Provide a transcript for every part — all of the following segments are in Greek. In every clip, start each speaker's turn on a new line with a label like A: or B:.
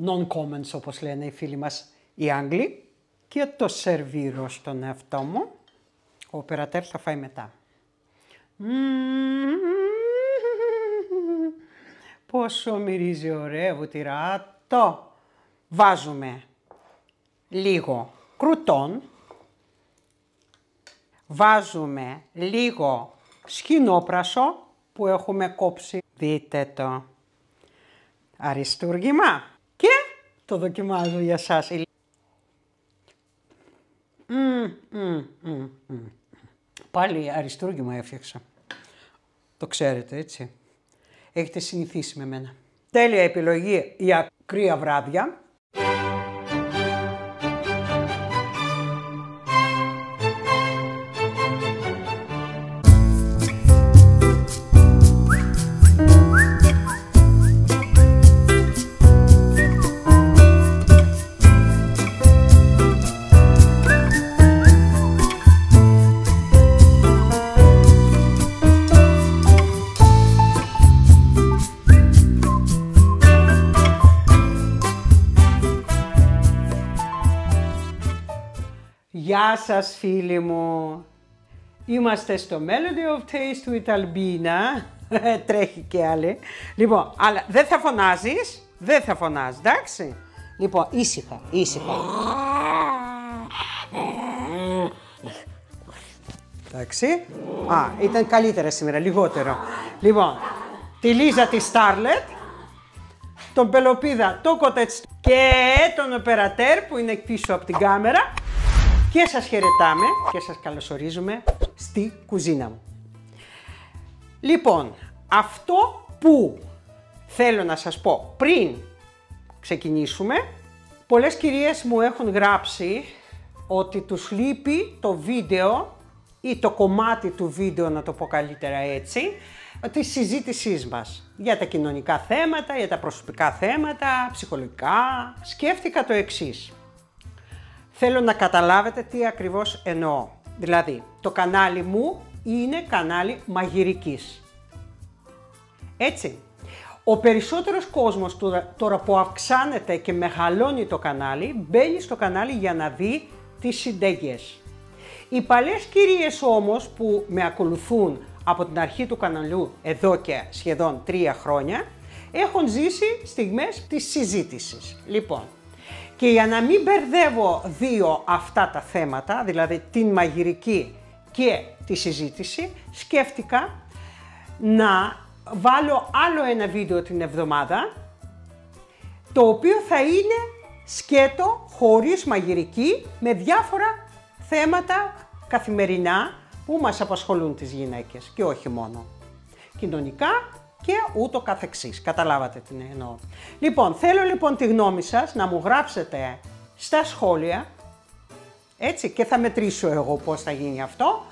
A: non-comments όπως λένε οι φίλοι μας οι Άγγλοι. Και το σερβίρω στον εαυτό μου. Ο οπερατέρ θα φάει μετά. Πόσο μυρίζει ωραίο βουτυράτο. Βάζουμε λίγο κρουτόν. Βάζουμε λίγο σκηνόπρασο που έχουμε κόψει. Δείτε το αριστούργημα. Και το δοκιμάζω για σας. Πάλι αριστούργημα έφτιαξα. Το ξέρετε, έτσι. Έχετε συνηθίσει με μένα. Τέλεια επιλογή για κρύα βράδια. Γεια σας φίλοι μου! Είμαστε στο Melody of Taste του Ιταλμπίνα. Τρέχει και άλλη. Λοιπόν, αλλά δεν θα φωνάζεις. Δεν θα φωνάζεις, εντάξει. Λοιπόν, ήσυχα, ήσυχα. Εντάξει. Α, ήταν καλύτερα σήμερα, λιγότερο. Λοιπόν, τη Λίζα τη Στάρλετ, τον Πελοπίδα, το Κοτέτς και τον οπερατέρ που είναι πίσω από την κάμερα. Και σας χαιρετάμε και σας καλωσορίζουμε στη κουζίνα μου. Λοιπόν, αυτό που θέλω να σας πω πριν ξεκινήσουμε, πολλές κυρίες μου έχουν γράψει ότι τους λείπει το βίντεο ή το κομμάτι του βίντεο, να το πω καλύτερα έτσι, της συζήτησής μας για τα κοινωνικά θέματα, για τα προσωπικά θέματα, ψυχολογικά. Σκέφτηκα το εξής. Θέλω να καταλάβετε τι ακριβώς εννοώ. Δηλαδή, το κανάλι μου είναι κανάλι μαγειρικής. Έτσι. Ο περισσότερος κόσμος τώρα που αυξάνεται και μεγαλώνει το κανάλι, μπαίνει στο κανάλι για να δει τις συνταγές. Οι παλιές κυρίες όμως που με ακολουθούν από την αρχή του καναλιού εδώ και σχεδόν 3 χρόνια, έχουν ζήσει στιγμές της συζήτησης. Λοιπόν, και για να μην μπερδεύω δύο αυτά τα θέματα, δηλαδή την μαγειρική και τη συζήτηση, σκέφτηκα να βάλω άλλο ένα βίντεο την εβδομάδα, το οποίο θα είναι σκέτο χωρίς μαγειρική, με διάφορα θέματα καθημερινά που μας απασχολούν τις γυναίκες και όχι μόνο. Κοινωνικά και ούτω καθεξής. Καταλάβατε τι εννοώ. Λοιπόν, θέλω λοιπόν τη γνώμη σας να μου γράψετε στα σχόλια, έτσι, και θα μετρήσω εγώ πώς θα γίνει αυτό,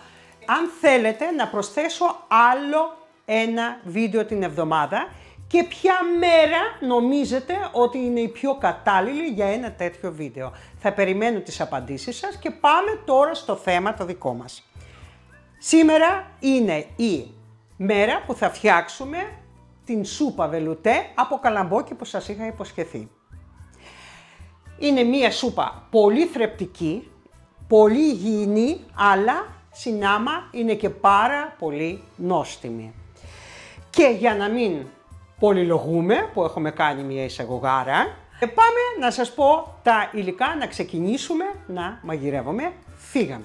A: αν θέλετε να προσθέσω άλλο ένα βίντεο την εβδομάδα και ποια μέρα νομίζετε ότι είναι η πιο κατάλληλη για ένα τέτοιο βίντεο. Θα περιμένω τις απαντήσεις σας και πάμε τώρα στο θέμα το δικό μας. Σήμερα είναι η μέρα που θα φτιάξουμε την σούπα βελουτέ από καλαμπόκι που σας είχα υποσχεθεί. Είναι μία σούπα πολύ θρεπτική, πολύ υγιεινή, αλλά συνάμα είναι και πάρα πολύ νόστιμη. Και για να μην πολυλογούμε, που έχουμε κάνει μία εισαγωγάρα, πάμε να σας πω τα υλικά, να ξεκινήσουμε να μαγειρεύουμε. Φύγαμε.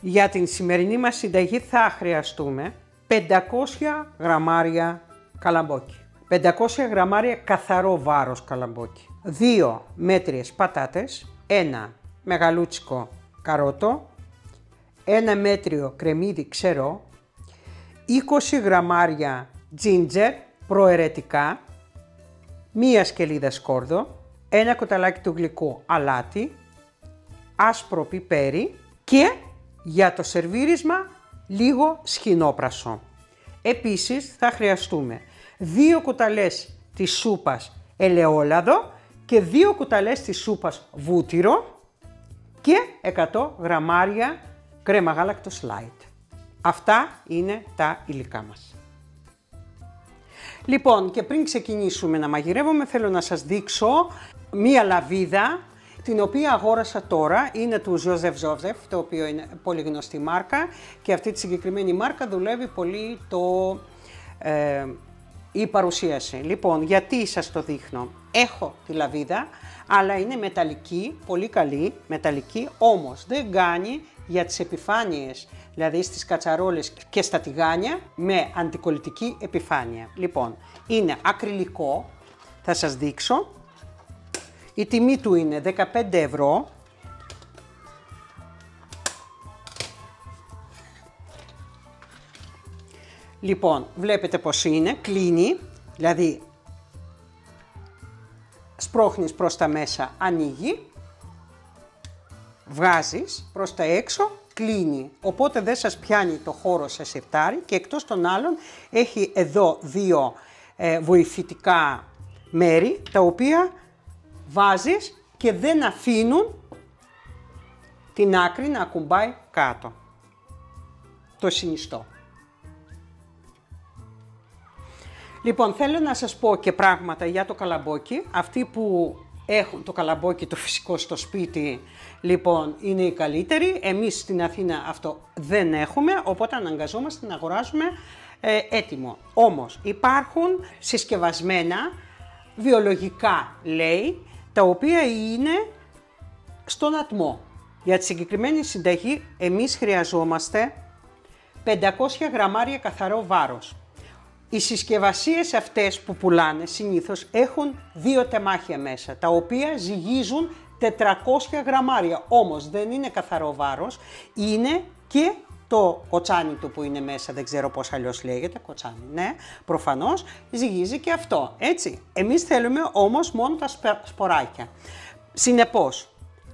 A: Για την σημερινή μας συνταγή θα χρειαστούμε 500 γραμμάρια καλαμπόκι, 500 γραμμάρια καθαρό βάρος καλαμπόκι, 2 μέτριες πατάτες, 1 μεγαλούτσικο καρότο, 1 μέτριο κρεμμύδι ξερό, 20 γραμμάρια τζίντζερ προαιρετικά, 1 σκελίδα σκόρδο, 1 κουταλάκι του γλυκού αλάτι, άσπρο πιπέρι και για το σερβίρισμα λίγο σχοινόπρασο. Επίσης θα χρειαστούμε 2 κουταλές της σούπας ελαιόλαδο και 2 κουταλές της σούπας βούτυρο και 100 γραμμάρια κρέμα γάλακτος light. Αυτά είναι τα υλικά μας. Λοιπόν, και πριν ξεκινήσουμε να μαγειρεύουμε, θέλω να σας δείξω μία λαβίδα, την οποία αγόρασα τώρα. Είναι του Joseph Joseph, το οποίο είναι πολύ γνωστή μάρκα, και αυτή τη συγκεκριμένη μάρκα δουλεύει πολύ η παρουσίαση. Λοιπόν, γιατί σας το δείχνω? Έχω τη λαβίδα, αλλά είναι μεταλλική, πολύ καλή μεταλλική, όμως δεν κάνει για τις επιφάνειες, δηλαδή στις κατσαρόλες και στα τηγάνια, με αντικολλητική επιφάνεια. Λοιπόν, είναι ακριλικό, θα σας δείξω. Η τιμή του είναι 15 ευρώ. Λοιπόν, βλέπετε πως είναι, κλείνει, δηλαδή σπρώχνεις προς τα μέσα, ανοίγει, βγάζεις προς τα έξω, κλείνει, οπότε δεν σας πιάνει το χώρο σε σιρτάρι, και εκτός των άλλων έχει εδώ δύο βοηθητικά μέρη, τα οποία βάζεις και δεν αφήνουν την άκρη να ακουμπάει κάτω. Το συνιστώ. Λοιπόν, θέλω να σας πω και πράγματα για το καλαμπόκι. Αυτοί που έχουν το καλαμπόκι το φυσικό στο σπίτι, λοιπόν, είναι οι καλύτεροι. Εμείς στην Αθήνα αυτό δεν έχουμε, οπότε αναγκαζόμαστε να αγοράζουμε έτοιμο. Όμως υπάρχουν συσκευασμένα, βιολογικά λέει, τα οποία είναι στον ατμό. Για τη συγκεκριμένη συνταγή εμείς χρειαζόμαστε 500 γραμμάρια καθαρό βάρος. Οι συσκευασίες αυτές που πουλάνε συνήθως έχουν 2 τεμάχια μέσα, τα οποία ζυγίζουν 400 γραμμάρια. Όμως δεν είναι καθαρό βάρος, είναι και το κοτσάνι του που είναι μέσα, δεν ξέρω πώς αλλιώς λέγεται, κοτσάνι, ναι, προφανώς ζυγίζει και αυτό, έτσι. Εμείς θέλουμε όμως μόνο τα σποράκια. Συνεπώς,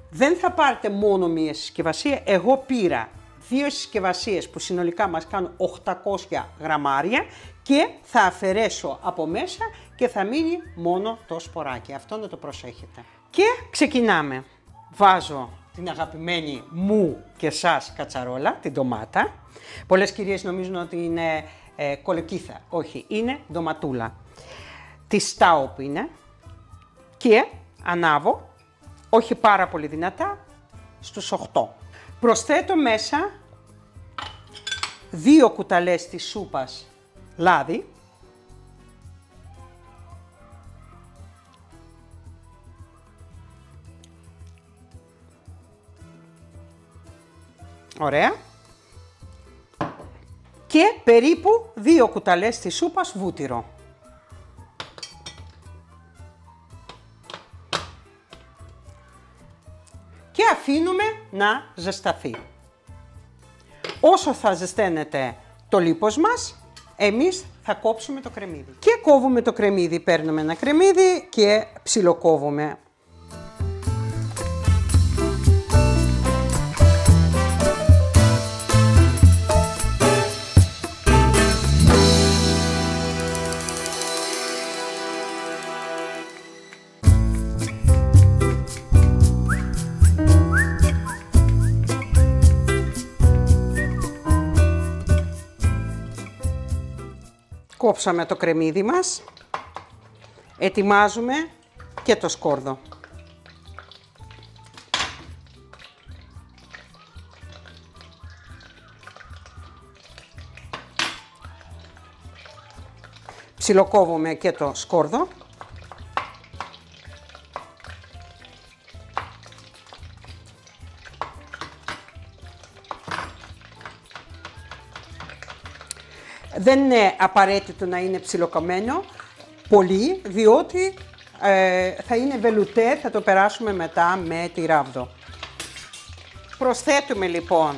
A: δεν θα πάρετε μόνο μία συσκευασία, εγώ πήρα 2 συσκευασίες που συνολικά μας κάνουν 800 γραμμάρια και θα αφαιρέσω από μέσα και θα μείνει μόνο το σποράκι. Αυτό να το προσέχετε. Και ξεκινάμε. Βάζω την αγαπημένη μου και σας κατσαρόλα, την ντομάτα. Πολλές κυρίες νομίζουν ότι είναι κολοκύθα. Όχι, είναι ντοματούλα. Τη στάοπ είναι. Και ανάβω, όχι πάρα πολύ δυνατά, στους 8. Προσθέτω μέσα 2 κουταλές της σούπας λάδι. Ωραία. Και περίπου 2 κουταλές της σούπας βούτυρο. Και αφήνουμε να ζεσταθεί. Όσο θα ζεσταίνεται το λίπος μας, εμείς θα κόψουμε το κρεμμύδι. Και κόβουμε το κρεμμύδι, παίρνουμε ένα κρεμμύδι και ψιλοκόβουμε. Κόψαμε το κρεμμύδι μας, ετοιμάζουμε και το σκόρδο. Ψιλοκόβουμε και το σκόρδο. Δεν είναι απαραίτητο να είναι ψιλοκομμένο πολύ, διότι θα είναι βελουτέ, θα το περάσουμε μετά με τη ράβδο. Προσθέτουμε λοιπόν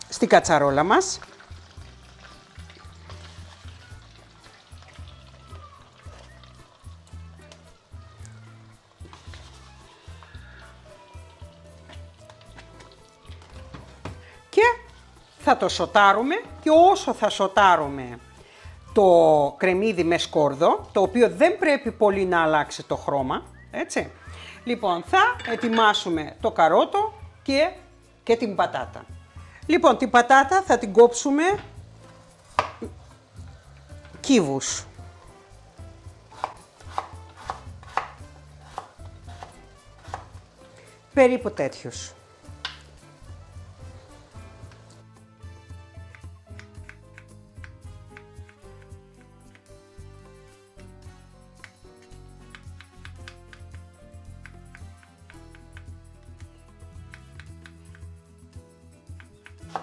A: στην κατσαρόλα μας και θα το σοτάρουμε, και όσο θα σοτάρουμε το κρεμμύδι με σκόρδο, το οποίο δεν πρέπει πολύ να αλλάξει το χρώμα, έτσι. Λοιπόν, θα ετοιμάσουμε το καρότο και την πατάτα. Λοιπόν, την πατάτα θα την κόψουμε κύβους. περίπου τέτοιους.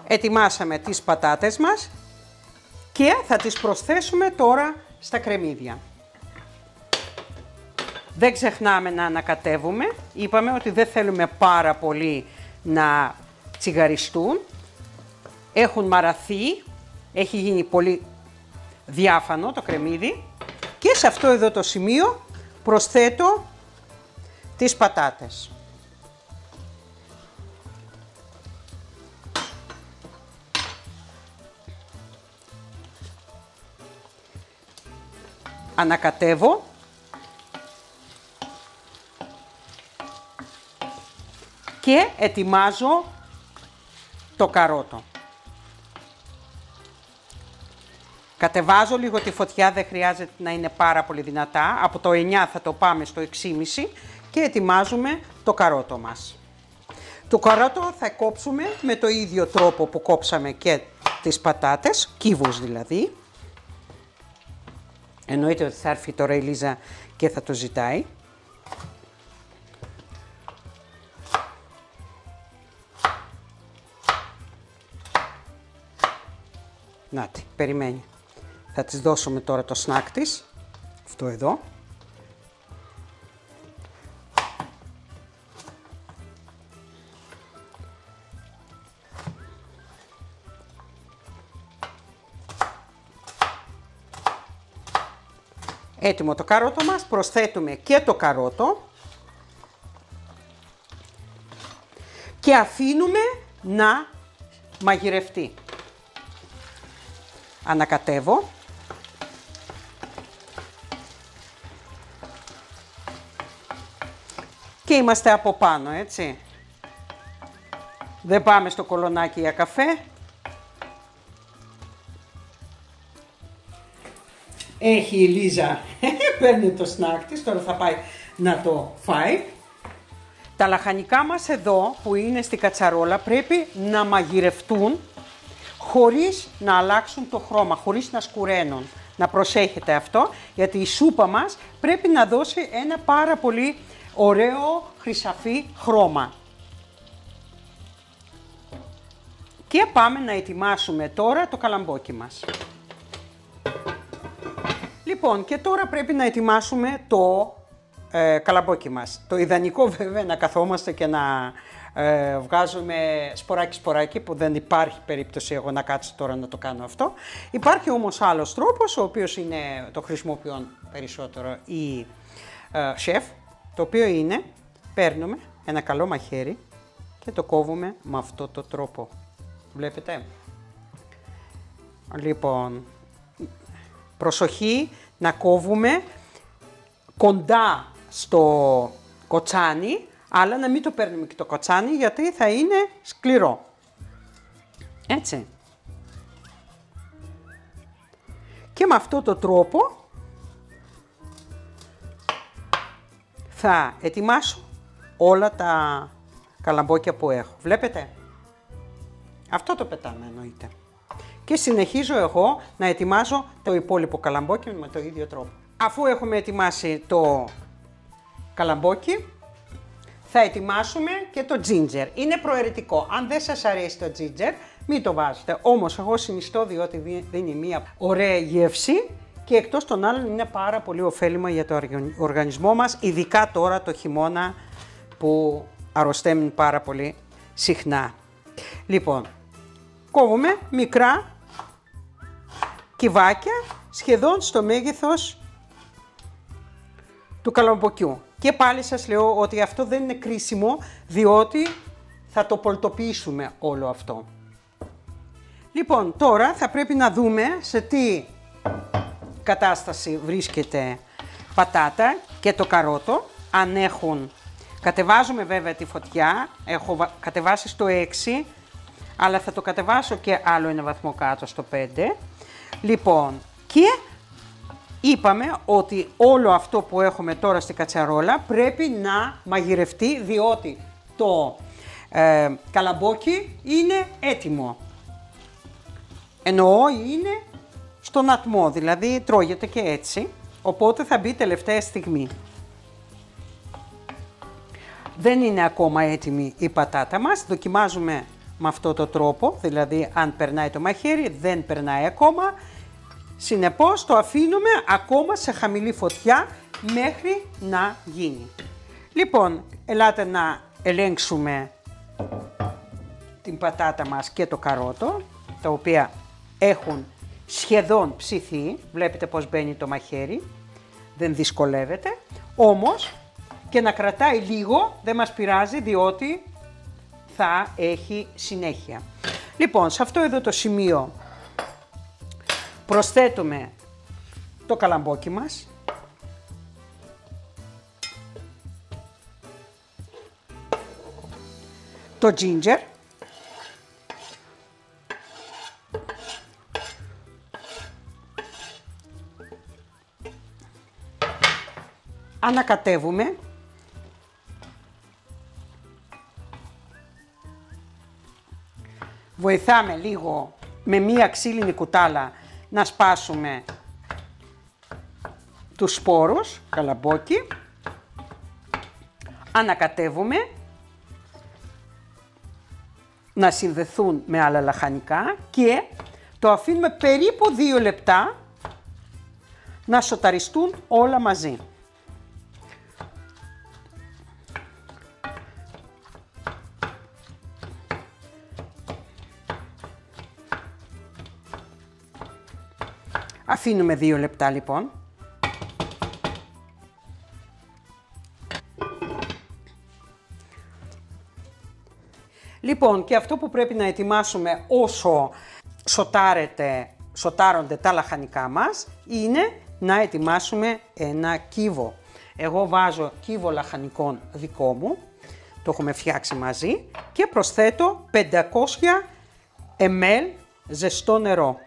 A: Ετοιμάσαμε τις πατάτες μας και θα τις προσθέσουμε τώρα στα κρεμμύδια. Δεν ξεχνάμε να ανακατεύουμε. Είπαμε ότι δεν θέλουμε πάρα πολύ να τσιγαριστούν. Έχουν μαραθεί, έχει γίνει πολύ διάφανο το κρεμμύδι και σε αυτό εδώ το σημείο προσθέτω τις πατάτες. Ανακατεύω και ετοιμάζω το καρότο. Κατεβάζω λίγο τη φωτιά, δεν χρειάζεται να είναι πάρα πολύ δυνατά. Από το 9 θα το πάμε στο 6,5 και ετοιμάζουμε το καρότο μας. Το καρότο θα κόψουμε με το ίδιο τρόπο που κόψαμε και τις πατάτες, κύβους δηλαδή. Εννοείται ότι θα έρθει τώρα η Λίζα και θα το ζητάει. Νάτι, περιμένει. Θα της δώσουμε τώρα το σνακ της, αυτό εδώ. Έτοιμο το καρότο μας, προσθέτουμε και το καρότο και αφήνουμε να μαγειρευτεί. Ανακατεύω. Και είμαστε από πάνω, έτσι. Δεν πάμε στο κολονάκι για καφέ. Έχει η Λίζα, παίρνει το σνακ της, τώρα θα πάει να το φάει. Τα λαχανικά μας εδώ που είναι στη κατσαρόλα πρέπει να μαγειρευτούν χωρίς να αλλάξουν το χρώμα, χωρίς να σκουραίνουν. Να προσέχετε αυτό, γιατί η σούπα μας πρέπει να δώσει ένα πάρα πολύ ωραίο χρυσαφί χρώμα. Και πάμε να ετοιμάσουμε τώρα το καλαμπόκι μας. Λοιπόν, και τώρα πρέπει να ετοιμάσουμε το καλαμπόκι μας. Το ιδανικό βέβαια να καθόμαστε και να βγάζουμε σποράκι που δεν υπάρχει περίπτωση εγώ να κάτσω τώρα να το κάνω αυτό. Υπάρχει όμως άλλος τρόπος, ο οποίος είναι, το χρησιμοποιούν περισσότερο οι σεφ, το οποίο είναι, παίρνουμε ένα καλό μαχαίρι και το κόβουμε με αυτό το τρόπο. Βλέπετε. Λοιπόν, προσοχή να κόβουμε κοντά στο κοτσάνι, αλλά να μην το παίρνουμε και το κοτσάνι γιατί θα είναι σκληρό. Έτσι. Και με αυτό το τρόπο θα ετοιμάσω όλα τα καλαμπόκια που έχω. Βλέπετε. Αυτό το πετάμε εννοείται. Και συνεχίζω εγώ να ετοιμάζω το υπόλοιπο καλαμπόκι με το ίδιο τρόπο. Αφού έχουμε ετοιμάσει το καλαμπόκι, θα ετοιμάσουμε και το ginger. Είναι προαιρετικό. Αν δεν σας αρέσει το ginger, μην το βάζετε. Όμως εγώ συνιστώ διότι δίνει μια ωραία γεύση και εκτός των άλλων είναι πάρα πολύ ωφέλιμο για το οργανισμό μας, ειδικά τώρα το χειμώνα που αρρωσταίνουν πάρα πολύ συχνά. Λοιπόν, κόβουμε μικρά κυβάκια σχεδόν στο μέγεθος του καλαμποκιού. Και πάλι σας λέω ότι αυτό δεν είναι κρίσιμο διότι θα το πολτοποιήσουμε όλο αυτό. Λοιπόν, τώρα θα πρέπει να δούμε σε τι κατάσταση βρίσκεται πατάτα και το καρότο. Αν έχουν, κατεβάζουμε βέβαια τη φωτιά, έχω κατεβάσει στο 6, αλλά θα το κατεβάσω και άλλο ένα βαθμό κάτω στο 5. Λοιπόν, και είπαμε ότι όλο αυτό που έχουμε τώρα στη κατσαρόλα πρέπει να μαγειρευτεί, διότι το καλαμπόκι είναι έτοιμο. Εννοώ είναι στον ατμό, δηλαδή τρώγεται και έτσι, οπότε θα μπει τελευταία στιγμή. Δεν είναι ακόμα έτοιμη η πατάτα μας, δοκιμάζουμε με αυτό το τρόπο, δηλαδή αν περνάει το μαχαίρι, δεν περνάει ακόμα. Συνεπώς το αφήνουμε ακόμα σε χαμηλή φωτιά μέχρι να γίνει. Λοιπόν, ελάτε να ελέγξουμε την πατάτα μας και το καρότο, τα οποία έχουν σχεδόν ψηθεί. Βλέπετε πως μπαίνει το μαχαίρι, δεν δυσκολεύεται. Όμως και να κρατάει λίγο δεν μας πειράζει, διότι θα έχει συνέχεια. Λοιπόν, σε αυτό εδώ το σημείο προσθέτουμε το καλαμπόκι μας. Το ginger. Ανακατεύουμε. Βοηθάμε λίγο με μία ξύλινη κουτάλα να σπάσουμε τους σπόρους, καλαμπόκι. Ανακατεύουμε να συνδεθούν με άλλα λαχανικά και το αφήνουμε περίπου 2 λεπτά να σοταριστούν όλα μαζί. Αφήνουμε 2 λεπτά λοιπόν. Λοιπόν, και αυτό που πρέπει να ετοιμάσουμε όσο σοτάρονται τα λαχανικά μας είναι να ετοιμάσουμε ένα κύβο. Εγώ βάζω κύβο λαχανικών δικό μου, το έχουμε φτιάξει μαζί και προσθέτω 500 ml ζεστό νερό.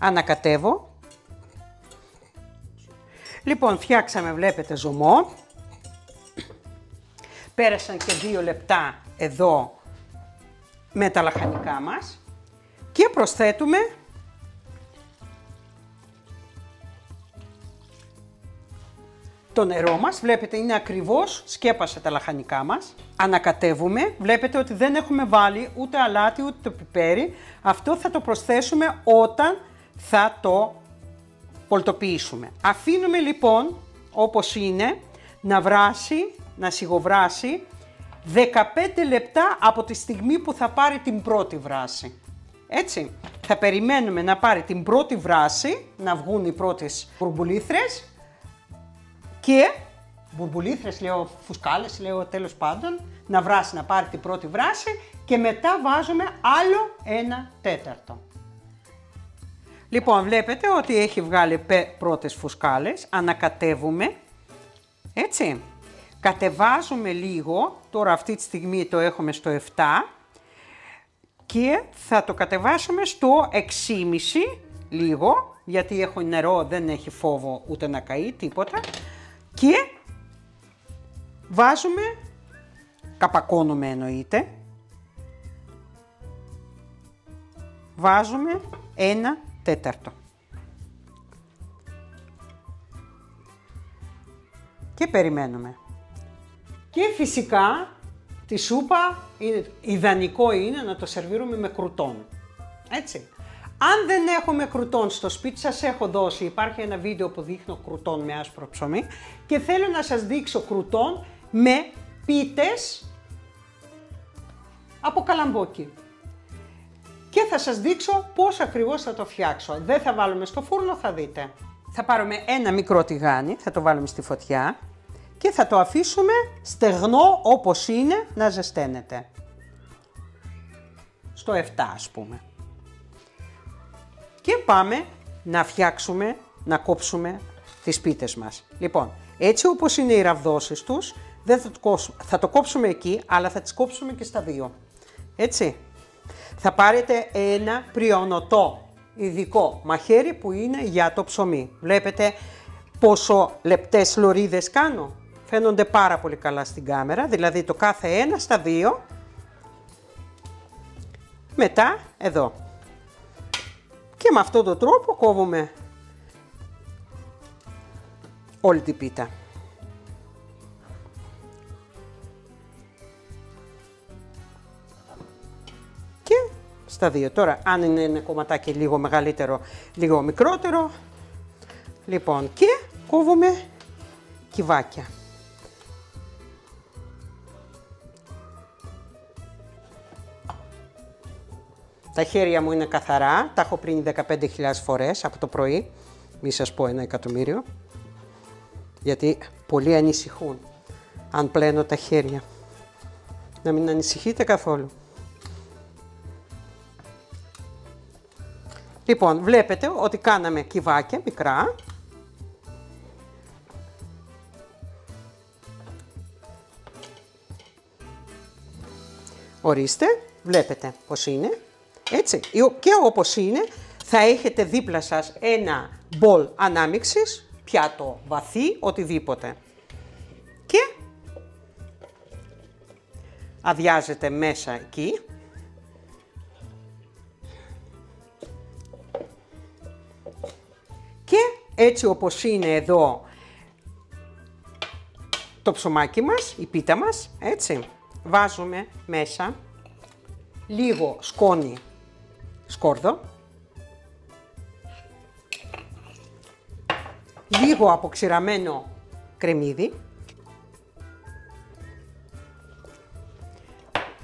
A: Ανακατεύω. Λοιπόν, φτιάξαμε, βλέπετε, ζωμό. Πέρασαν και 2 λεπτά εδώ με τα λαχανικά μας και προσθέτουμε το νερό μας. Βλέπετε, είναι ακριβώς, σκέπασε τα λαχανικά μας. Ανακατεύουμε, βλέπετε ότι δεν έχουμε βάλει ούτε αλάτι ούτε το πιπέρι. Αυτό θα το προσθέσουμε όταν θα το πολτοποιήσουμε. Αφήνουμε λοιπόν όπως είναι να βράσει, να σιγοβράσει 15 λεπτά από τη στιγμή που θα πάρει την πρώτη βράση. Έτσι, θα περιμένουμε να πάρει την πρώτη βράση, να βγουν οι πρώτες μπουρμπουλήθρες και μπουρμπουλήθρες λέω, φουσκάλες λέω, τέλος πάντων, να βράσει, να πάρει την πρώτη βράση και μετά βάζουμε άλλο 1/4. Λοιπόν, βλέπετε ότι έχει βγάλει πρώτες φουσκάλες, ανακατεύουμε, έτσι. Κατεβάζουμε λίγο, τώρα αυτή τη στιγμή το έχουμε στο 7 και θα το κατεβάσουμε στο 6,5 λίγο, γιατί έχω νερό, δεν έχει φόβο ούτε να καεί, τίποτα. Και βάζουμε, καπακώνουμε εννοείται, βάζουμε 1/4. Και περιμένουμε. Και φυσικά τη σούπα ιδανικό είναι να το σερβίρουμε με κρουτόν. Έτσι. Αν δεν έχουμε κρουτόν στο σπίτι σας έχω δώσει, υπάρχει ένα βίντεο που δείχνω κρουτόν με άσπρο ψωμί και θέλω να σας δείξω κρουτόν με πίτες από καλαμπόκι. Και θα σας δείξω πώς ακριβώς θα το φτιάξω. Δεν θα βάλουμε στο φούρνο, θα δείτε. Θα πάρουμε ένα μικρό τηγάνι, θα το βάλουμε στη φωτιά και θα το αφήσουμε στεγνό όπως είναι να ζεσταίνεται. Στο 7 ας πούμε. Και πάμε να φτιάξουμε, να κόψουμε τις πίτες μας. Λοιπόν, έτσι όπως είναι οι ραβδόσεις τους, δεν θα το κόψουμε εκεί, αλλά θα τις κόψουμε και στα 2. Έτσι. Θα πάρετε ένα πριονοτό ειδικό μαχαίρι που είναι για το ψωμί. Βλέπετε πόσο λεπτές λωρίδες κάνω. Φαίνονται πάρα πολύ καλά στην κάμερα, δηλαδή το κάθε ένα στα δύο. Μετά εδώ. Και με αυτόν τον τρόπο κόβουμε όλη την πίτα. Και στα δύο. Τώρα, αν είναι ένα κομματάκι λίγο μεγαλύτερο, λίγο μικρότερο, λοιπόν, και κόβουμε κυβάκια. Τα χέρια μου είναι καθαρά, τα έχω πλύνει 15.000 φορές από το πρωί, μη σας πω 1.000.000, γιατί πολλοί ανησυχούν αν πλένω τα χέρια. Να μην ανησυχείτε καθόλου. Λοιπόν, βλέπετε ότι κάναμε κυβάκια μικρά. Ορίστε, βλέπετε πώς είναι. Έτσι, και όπως είναι, θα έχετε δίπλα σας ένα μπολ ανάμιξης, πιάτο βαθύ, οτιδήποτε. Και αδειάζετε μέσα εκεί. Και έτσι όπως είναι εδώ το ψωμάκι μας, η πίτα μας, έτσι, βάζουμε μέσα λίγο σκόνη σκόρδο, λίγο αποξηραμένο κρεμμύδι,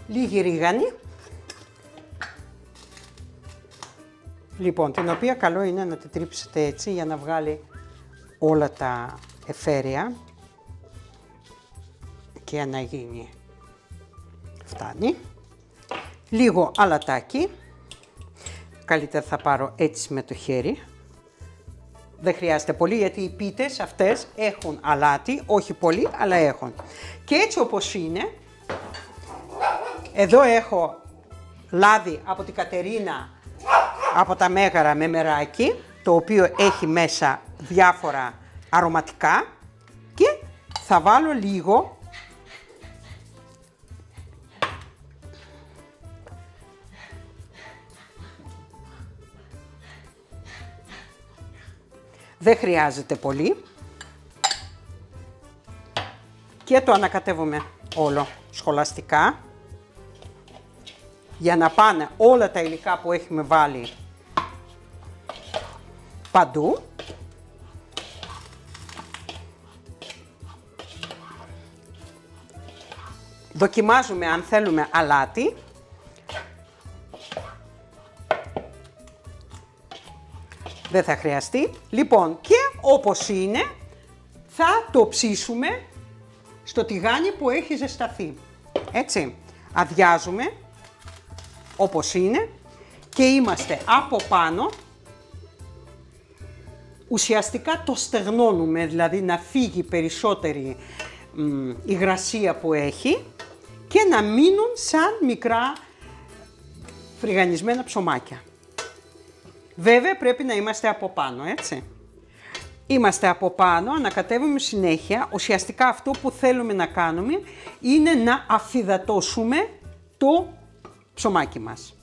A: λίγη ρίγανη, λοιπόν, την οποία καλό είναι να την τρίψετε έτσι για να βγάλει όλα τα εφαίρια και να γίνει. Φτάνει. Λίγο αλατάκι. Καλύτερα θα πάρω έτσι με το χέρι. Δεν χρειάζεται πολύ γιατί οι πίτες αυτές έχουν αλάτι, όχι πολύ, αλλά έχουν. Και έτσι όπως είναι, εδώ έχω λάδι από την Κατερίνα, από τα Μέγαρα με μεράκι, το οποίο έχει μέσα διάφορα αρωματικά και θα βάλω λίγο δεν χρειάζεται πολύ και το ανακατεύουμε όλο σχολαστικά για να πάνε όλα τα υλικά που έχουμε βάλει παντού. Δοκιμάζουμε αν θέλουμε αλάτι. Δεν θα χρειαστεί. Λοιπόν, και όπως είναι θα το ψήσουμε στο τηγάνι που έχει ζεσταθεί. Έτσι, αδειάζουμε όπως είναι και είμαστε από πάνω. Ουσιαστικά το στεγνώνουμε, δηλαδή να φύγει περισσότερη υγρασία που έχει και να μείνουν σαν μικρά φρυγανισμένα ψωμάκια. Βέβαια πρέπει να είμαστε από πάνω, έτσι. Είμαστε από πάνω, ανακατεύουμε συνέχεια. Ουσιαστικά αυτό που θέλουμε να κάνουμε είναι να αφυδατώσουμε το ψωμάκι μας.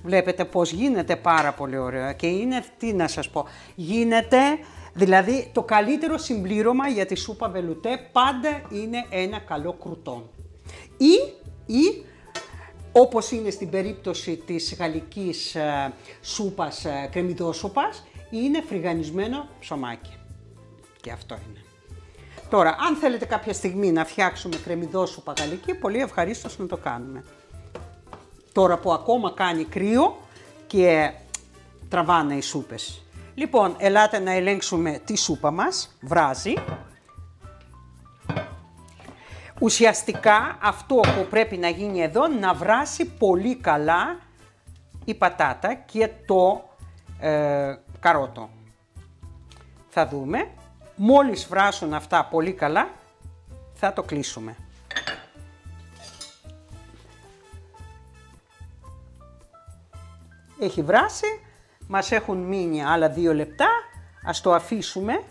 A: Βλέπετε πως γίνεται πάρα πολύ ωραίο και είναι, τι να σας πω, γίνεται, δηλαδή το καλύτερο συμπλήρωμα για τη σούπα βελουτέ πάντα είναι ένα καλό κρουτόν. Ή όπως είναι στην περίπτωση της γαλλικής σούπας, κρεμμυδόσουπας, είναι φρυγανισμένο ψωμάκι. Και αυτό είναι. Τώρα, αν θέλετε κάποια στιγμή να φτιάξουμε κρεμμυδόσουπα γαλλική, πολύ ευχαρίστως να το κάνουμε. Τώρα που ακόμα κάνει κρύο και τραβάνε οι σούπες. Λοιπόν, ελάτε να ελέγξουμε τη σούπα μας, βράζει. Ουσιαστικά αυτό που πρέπει να γίνει εδώ, να βράσει πολύ καλά η πατάτα και το καρότο. Θα δούμε, μόλις βράσουν αυτά πολύ καλά, θα το κλείσουμε. Έχει βράσει, μας έχουν μείνει άλλα 2 λεπτά, Ας το αφήσουμε.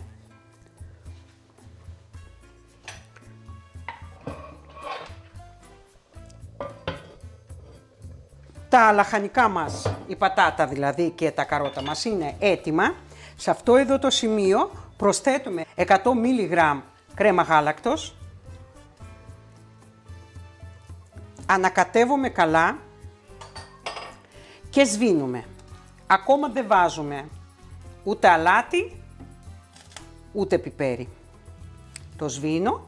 A: Τα λαχανικά μας, η πατάτα δηλαδή και τα καρότα μας είναι έτοιμα. Σε αυτό εδώ το σημείο προσθέτουμε 100 mg κρέμα γάλακτος. Ανακατεύουμε καλά και σβήνουμε. Ακόμα δεν βάζουμε ούτε αλάτι, ούτε πιπέρι. Το σβήνω.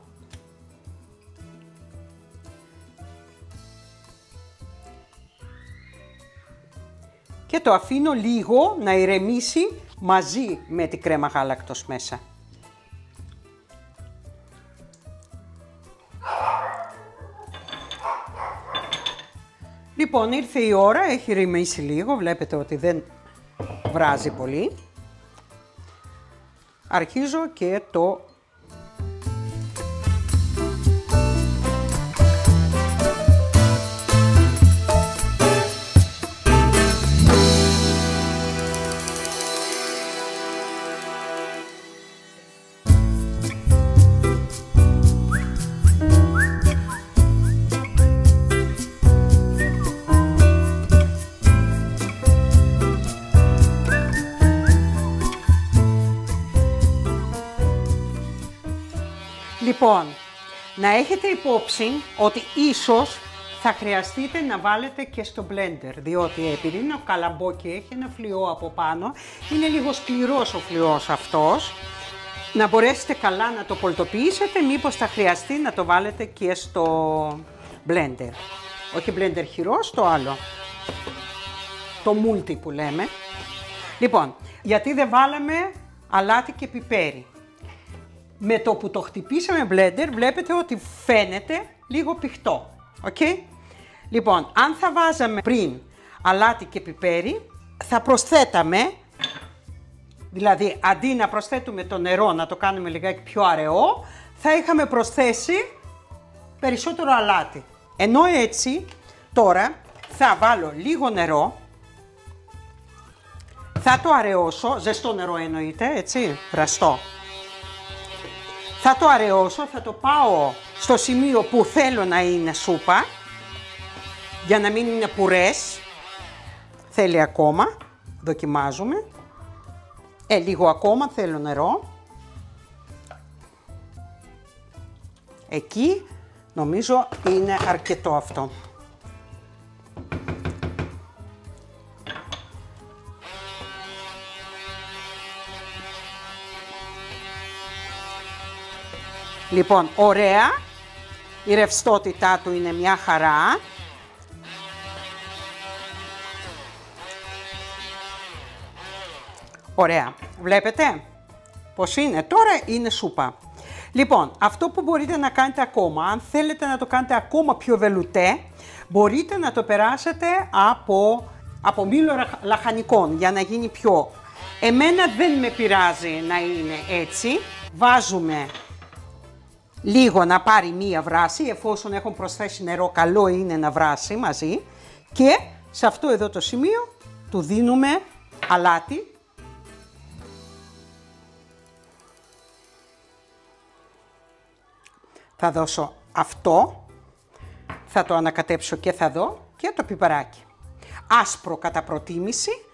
A: Και το αφήνω λίγο να ηρεμήσει μαζί με τη κρέμα γάλακτος μέσα. Λοιπόν, ήρθε η ώρα, έχει ηρεμήσει λίγο, βλέπετε ότι δεν βράζει πολύ. Αρχίζω και το Λοιπόν, να έχετε υπόψη ότι ίσως θα χρειαστείτε να βάλετε και στο blender, διότι επειδή είναι ο καλαμπόκι, έχει ένα φλοιό από πάνω, είναι λίγο σκληρός ο φλοιός αυτός. Να μπορέσετε καλά να το πολτοποιήσετε, μήπως θα χρειαστεί να το βάλετε και στο blender. Όχι blender χειρός, το άλλο, το multi που λέμε. Λοιπόν, γιατί δεν βάλαμε αλάτι και πιπέρι. Με το που το χτυπήσαμε blender, βλέπετε ότι φαίνεται λίγο πηχτό. Okay? Λοιπόν, αν θα βάζαμε πριν αλάτι και πιπέρι, θα προσθέταμε, δηλαδή αντί να προσθέτουμε το νερό, να το κάνουμε λιγάκι πιο αραιό, θα είχαμε προσθέσει περισσότερο αλάτι. Ενώ έτσι, τώρα θα βάλω λίγο νερό, θα το αραιώσω, ζεστό νερό εννοείται, έτσι, βραστό. Θα το αραιώσω, θα το πάω στο σημείο που θέλω να είναι σούπα, για να μην είναι πουρές. Θέλει ακόμα, δοκιμάζουμε. Λίγο ακόμα, θέλω νερό. Εκεί νομίζω είναι αρκετό αυτό. Λοιπόν, ωραία, η ρευστότητά του είναι μια χαρά. Ωραία, βλέπετε πως είναι, τώρα είναι σούπα. Λοιπόν, αυτό που μπορείτε να κάνετε ακόμα, αν θέλετε να το κάνετε ακόμα πιο βελουτέ, μπορείτε να το περάσετε από μήλο λαχανικών για να γίνει πιο... Εμένα δεν με πειράζει να είναι έτσι, βάζουμε... Λίγο να πάρει μία βράση, εφόσον έχουν προσθέσει νερό, καλό είναι να βράσει μαζί. Και σε αυτό εδώ το σημείο του δίνουμε αλάτι. Θα δώσω αυτό, θα το ανακατέψω και θα δω και το πιπαράκι. Άσπρο κατά προτίμηση.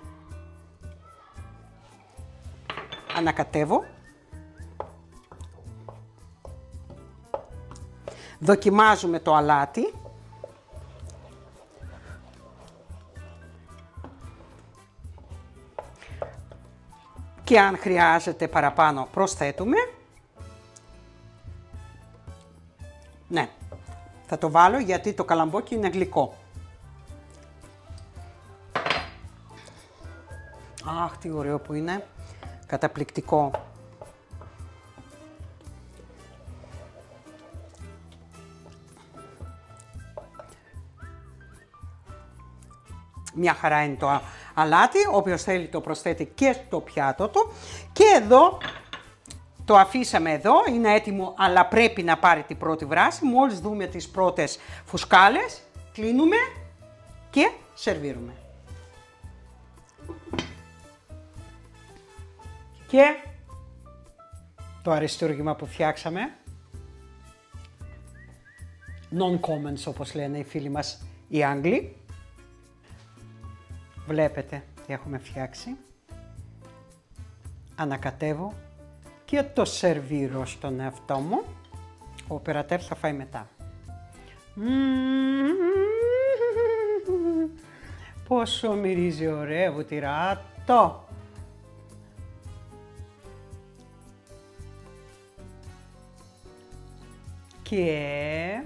A: Ανακατεύω. Δοκιμάζουμε το αλάτι. Και αν χρειάζεται παραπάνω προσθέτουμε. Ναι, θα το βάλω γιατί το καλαμπόκι είναι γλυκό. Αχ, τι ωραίο που είναι. Καταπληκτικό. Μια χαρά είναι το αλάτι, όποιος θέλει το προσθέτει και στο πιάτο του. Και εδώ, το αφήσαμε εδώ, είναι έτοιμο, αλλά πρέπει να πάρει την πρώτη βράση. Μόλις δούμε τις πρώτες φουσκάλες, κλείνουμε και σερβίρουμε. Και το αριστούργημα που φτιάξαμε, non-comments όπως λένε οι φίλοι μας οι Άγγλοι. Βλέπετε τι έχουμε φτιάξει. Ανακατεύω και το σερβίρω στον εαυτό μου. Ο οπερατέρ θα φάει μετά. Πόσο μυρίζει ωραίο βουτυράτο. Και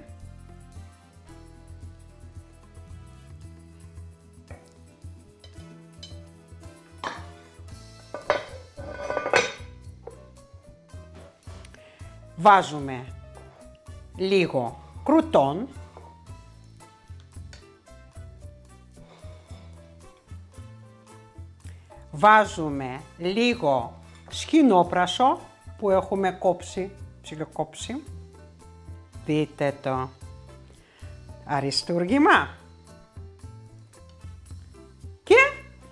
A: βάζουμε λίγο κρουτόν, βάζουμε λίγο σκηνόπρασο που έχουμε κόψει, ψιλοκόψει. Δείτε το αριστούργημα. Και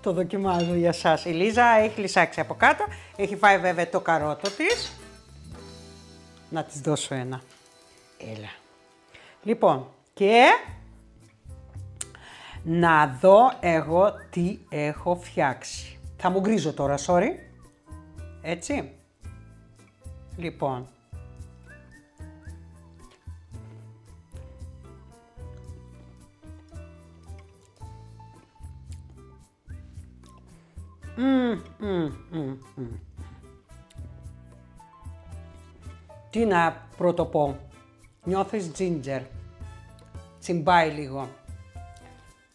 A: το δοκιμάζω για σας. Η Λίζα έχει λυσάξει από κάτω, έχει φάει βέβαια το καρότο της. Να της δώσω ένα. Έλα. Λοιπόν, και να δω εγώ τι έχω φτιάξει. Θα μου γκρίζω τώρα, sorry. Έτσι. Λοιπόν. Τι να πρωτοπώ. Νιώθεις ginger. Τσιμπάει λίγο.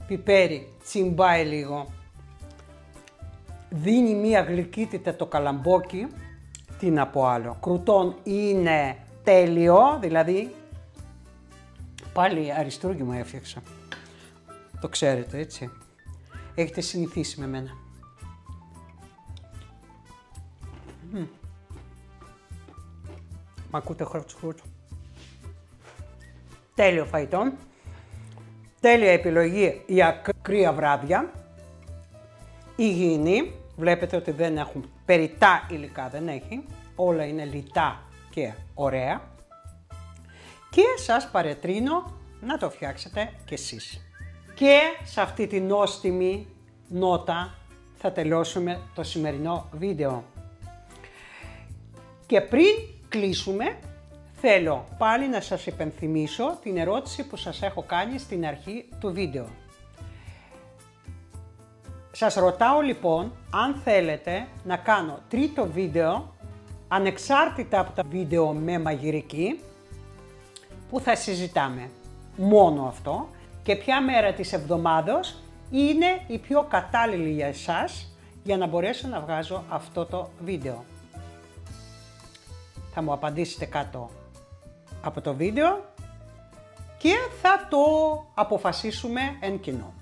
A: Πιπέρι. Τσιμπάει λίγο. Δίνει μία γλυκύτητα το καλαμπόκι. Τι να πω άλλο. Κρουτόν είναι τέλειο. Δηλαδή πάλι αριστούργημα έφτιαξα. Το ξέρετε έτσι. Έχετε συνηθίσει με μένα. Μ' ακούτε χρούτ. Τέλειο φαγητό. Τέλεια επιλογή για κρύα βράδια. Υγιεινή. Βλέπετε ότι δεν έχουν περιττά υλικά, δεν έχει. Όλα είναι λιτά και ωραία. Και σας παρετρύνω να το φτιάξετε κι εσείς. Και σε αυτή την νόστιμη νότα θα τελειώσουμε το σημερινό βίντεο. Και πριν κλείσουμε, θέλω πάλι να σας υπενθυμίσω την ερώτηση που σας έχω κάνει στην αρχή του βίντεο. Σας ρωτάω λοιπόν αν θέλετε να κάνω τρίτο βίντεο, ανεξάρτητα από τα βίντεο με μαγειρική, που θα συζητάμε μόνο αυτό, και ποια μέρα της εβδομάδος είναι η πιο κατάλληλη για εσάς για να μπορέσω να βγάζω αυτό το βίντεο. Θα μου απαντήσετε κάτω από το βίντεο και θα το αποφασίσουμε εν κοινό.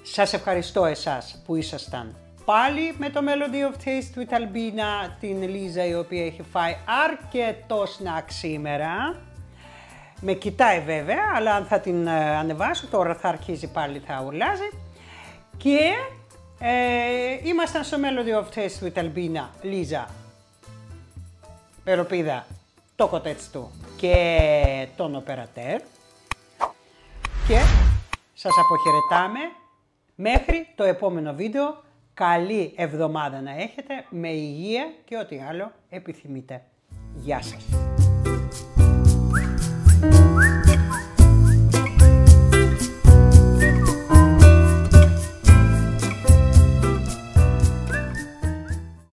A: Σας ευχαριστώ εσάς που ήσασταν πάλι με το Melody of Taste του Ιταλμπίνα, την Λίζα η οποία έχει φάει αρκετό σνακ σήμερα. Με κοιτάει βέβαια, αλλά αν θα την ανεβάσω τώρα θα αρχίζει πάλι, θα ουρλάζει. Και ήμασταν στο Melody of Taste του Ιταλμπίνα, Λίζα, Περοπίδα, το κοτέτσι του και τον οπερατέρ. Και σας αποχαιρετάμε μέχρι το επόμενο βίντεο. Καλή εβδομάδα να έχετε με υγεία και ό,τι άλλο επιθυμείτε. Γεια σας!